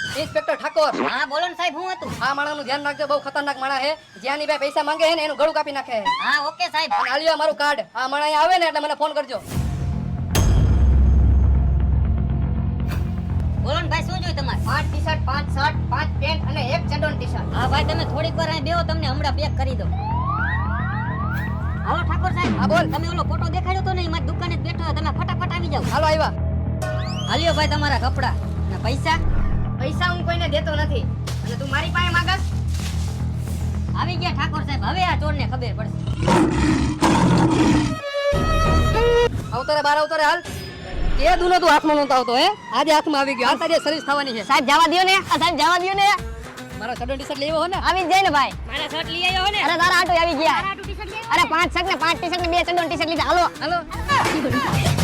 Inspector Thakor, હા બોલો ને સાહેબ, હું હતું? આ માણસનું ધ્યાન રાખજો, બહુ ખતરનાક માણસ છે. જ્યાંની ભાઈ પૈસા માંગે છે ને એનું ગળું કાપી નાખે છે. હા ઓકે સાહેબ. અને આલ્યો મારું કાર્ડ. આ માણસ અહીંયા આવે ને એટલે મને ફોન કરજો. બોલો ને ભાઈ, શું જોઈએ તમારે? 5 ટી-શર્ટ, 5 શર્ટ, 5 પેન્ટ અને 1 ચડ્ડોન ટી-શર્ટ. હા ભાઈ, તમે થોડીક વાર અહીં બેહો, તમને હમણાં પેક કરી દઉં. હાલો ઠાકોર સાહેબ. હા બોલ. તમે ઓલો ફોટો દેખાડ્યો તો ને, મારી દુકાને જ બેઠો, તમે ફટાફટ આવી જાઓ. હાલો આવ્યા. હાલ્યો ભાઈ તમારા કપડા અને પૈસા. પૈસા હું કોઈને દેતો નથી અને તું મારી પાસે માંગસ. આવી ગયા ઠાકોર સાહેબ, હવે આ ચોરને ખબર પડશે. આવતો રે, બહાર આવતો રે. હાલ કે દુનો તું હાથમાં નહોતો આવતો હે, આજે હાથમાં આવી ગયો. હાલ તારી સર્વિસ થવાની છે. સાહેબ જવા દ્યો ને, સાહેબ જવા દ્યો ને. મારો ચડ્ડોન ટી-શર્ટ લેવો હો ને? આવી જ જાય ને ભાઈ. મારા શર્ટ લઈ આવ્યો હો ને? અરે તારા આટો આવી ગયા. અરે 5 શર્ટ ને 5 ટી-શર્ટ ને 2 ચડ્ડોન ટી-શર્ટ લીધા. હાલો હાલો.